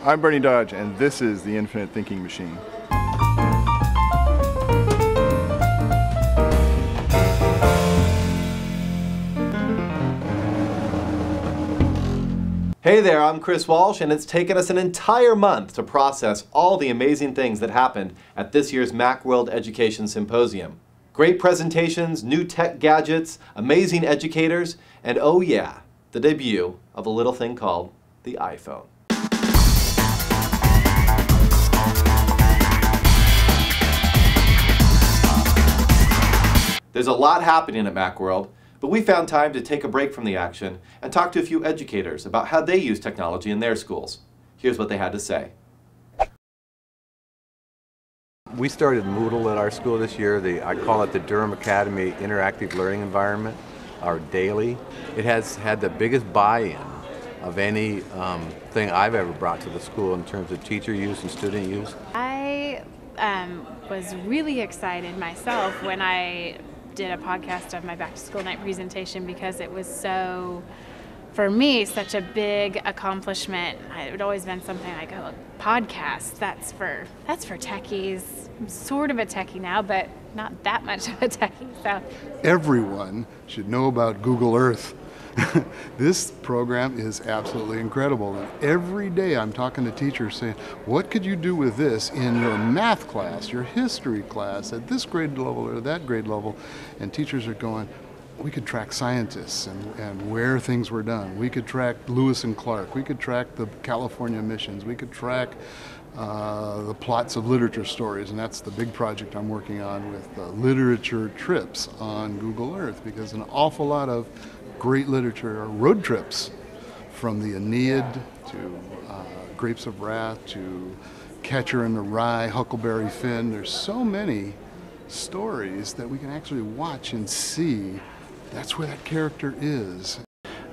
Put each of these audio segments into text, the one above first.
I'm Bernie Dodge, and this is the Infinite Thinking Machine. Hey there, I'm Chris Walsh, and it's taken us an entire month to process all the amazing things that happened at this year's MacWorld Education Symposium. Great presentations, new tech gadgets, amazing educators, and oh yeah, the debut of a little thing called the iPhone. There's a lot happening at MacWorld, but we found time to take a break from the action and talk to a few educators about how they use technology in their schools. Here's what they had to say. We started Moodle at our school this year. I call it the Durham Academy Interactive Learning Environment, our daily. It has had the biggest buy-in of any thing I've ever brought to the school in terms of teacher use and student use. I was really excited myself when I did a podcast of my back to school night presentation because it was so, for me, such a big accomplishment. It had always been something like, oh, a podcast, that's for techies. I'm sort of a techie now, but not that much of a techie. So everyone should know about Google Earth. This program is absolutely incredible. And every day I'm talking to teachers saying, what could you do with this in your math class, your history class, at this grade level or that grade level? And teachers are going, we could track scientists and where things were done. We could track Lewis and Clark. We could track the California missions. We could track the plots of literature stories, and that's the big project I'm working on with literature trips on Google Earth, because an awful lot of great literature are road trips, from the Aeneid to Grapes of Wrath to Catcher in the Rye, Huckleberry Finn. There's so many stories that we can actually watch and see. That's where that character is.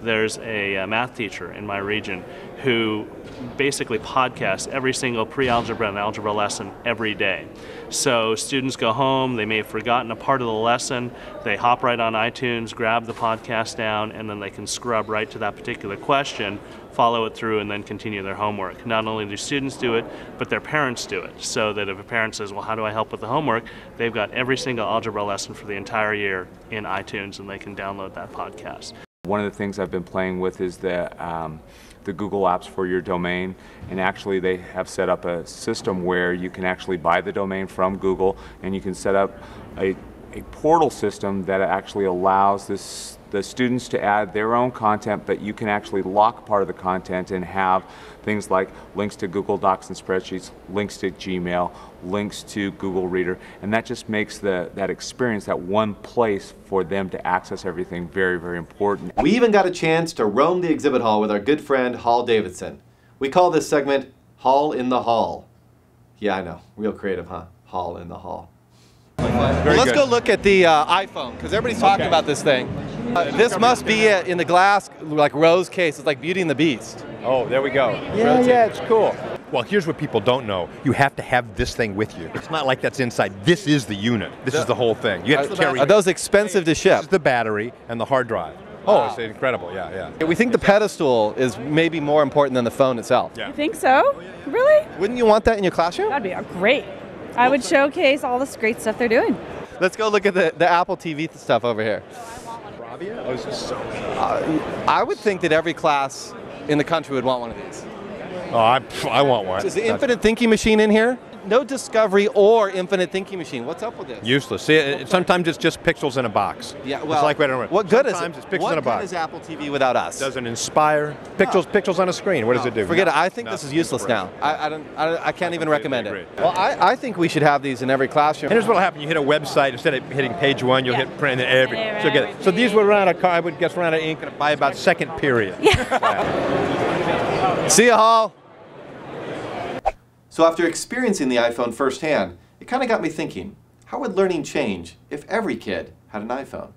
There's a math teacher in my region who basically podcasts every single pre-algebra and algebra lesson every day. So students go home, they may have forgotten a part of the lesson, they hop right on iTunes, grab the podcast down, and then they can scrub right to that particular question, follow it through, and then continue their homework. Not only do students do it, but their parents do it, so that if a parent says, well, how do I help with the homework, they've got every single algebra lesson for the entire year in iTunes, and they can download that podcast. One of the things I've been playing with is the Google Apps for your domain, and actually they have set up a system where you can actually buy the domain from Google, and you can set up a portal system that actually allows the students to add their own content, but you can actually lock part of the content and have things like links to Google Docs and spreadsheets, links to Gmail, links to Google Reader, and that just makes that experience, that one place for them to access everything, very, very important. We even got a chance to roam the exhibit hall with our good friend Hall Davidson. We call this segment Hall in the Hall. Yeah, I know, real creative, huh? Hall in the Hall. Well, let's go look at the iPhone, because everybody's talking about this thing. This must be it in the glass, like rose case. It's like Beauty and the Beast. Oh, there we go. Yeah, it's cool. Well, here's what people don't know. You have to have this thing with you. It's not like that's inside. This is the unit. This is the whole thing. You have to carry. Are those expensive to ship? This is the battery and the hard drive. Wow. Oh, it's incredible. Yeah. We think the pedestal is maybe more important than the phone itself. Yeah. You think so? Really? Wouldn't you want that in your classroom? That'd be great. I would showcase all this great stuff they're doing. Let's go look at the Apple TV stuff over here. Bravia? Oh, this is so I would think that every class in the country would want one of these. Oh, I want one. Is the Infinite Thinking Machine in here? No Discovery or Infinite Thinking Machine. What's up with this? Useless. See, sometimes it's just pixels in a box. Yeah, well, it's like, wait a minute. What good is it? Sometimes it's pixels in a box. What good is Apple TV without us? Doesn't inspire. Pixels on a screen. What does it do? Forget it. I think this is useless now. I can't even recommend it. Well, I think we should have these in every classroom. And here's what'll happen. You hit a website, instead of hitting page 1, you'll hit print and every. So get it. So these would run out of I would guess run out of ink by about second period. Yeah. See ya, Hall. So after experiencing the iPhone firsthand, it kind of got me thinking, how would learning change if every kid had an iPhone?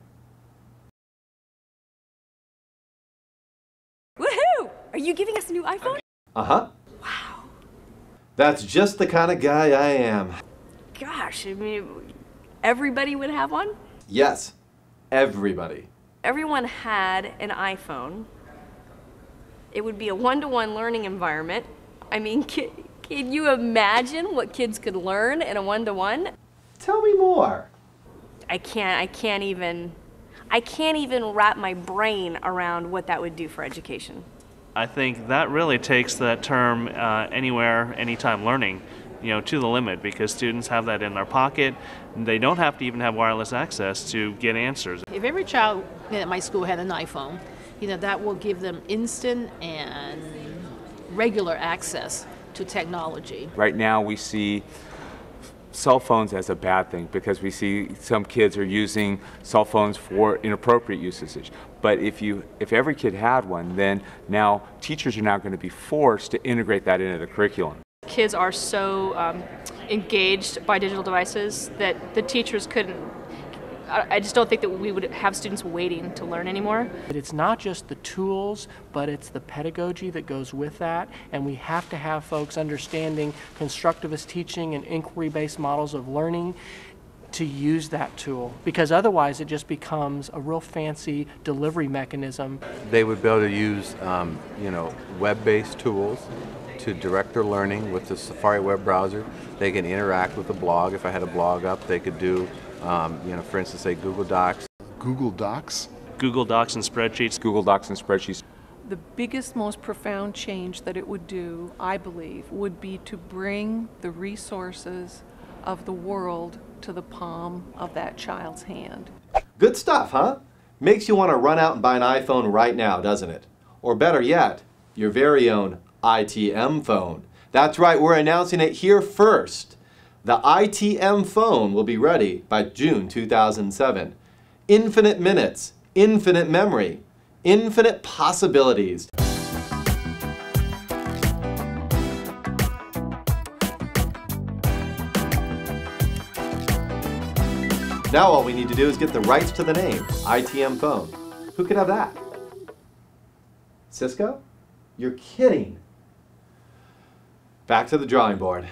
Woohoo! Are you giving us a new iPhone? Uh-huh. Wow. That's just the kind of guy I am. Gosh, I mean, everybody would have one? Yes, everybody. Everyone had an iPhone. It would be a one-to-one learning environment. I mean, can you imagine what kids could learn in a one-to-one? Tell me more. I can't even wrap my brain around what that would do for education. I think that really takes that term anywhere, anytime learning, to the limit, because students have that in their pocket. They don't have to even have wireless access to get answers. If every child at my school had an iPhone, that will give them instant and regular access to technology. Right now we see cell phones as a bad thing because we see some kids are using cell phones for inappropriate usage. But if every kid had one, then now teachers are now going to be forced to integrate that into the curriculum. Kids are so engaged by digital devices that the teachers couldn't. I just don't think that we would have students waiting to learn anymore. It's not just the tools, but it's the pedagogy that goes with that, and we have to have folks understanding constructivist teaching and inquiry-based models of learning to use that tool, because otherwise it just becomes a real fancy delivery mechanism. They would be able to use web-based tools to direct their learning with the Safari web browser. They can interact with the blog. If I had a blog up, they could do for instance, say Google Docs. Google Docs? Google Docs and spreadsheets. Google Docs and spreadsheets. The biggest, most profound change that it would do, I believe, would be to bring the resources of the world to the palm of that child's hand. Good stuff, huh? Makes you want to run out and buy an iPhone right now, doesn't it? Or better yet, your very own ITM phone. That's right, we're announcing it here first. The ITM phone will be ready by June 2007. Infinite minutes, infinite memory, infinite possibilities. Now all we need to do is get the rights to the name, ITM Phone. Who could have that? Cisco? You're kidding. Back to the drawing board.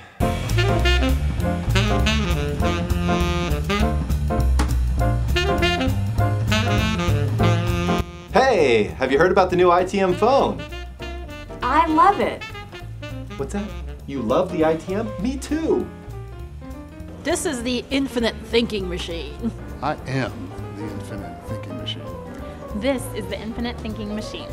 Hey, have you heard about the new ITM phone? I love it. What's that? You love the ITM? Me too. This is the infinite thinking machine. I am the infinite thinking machine. This is the infinite thinking machine.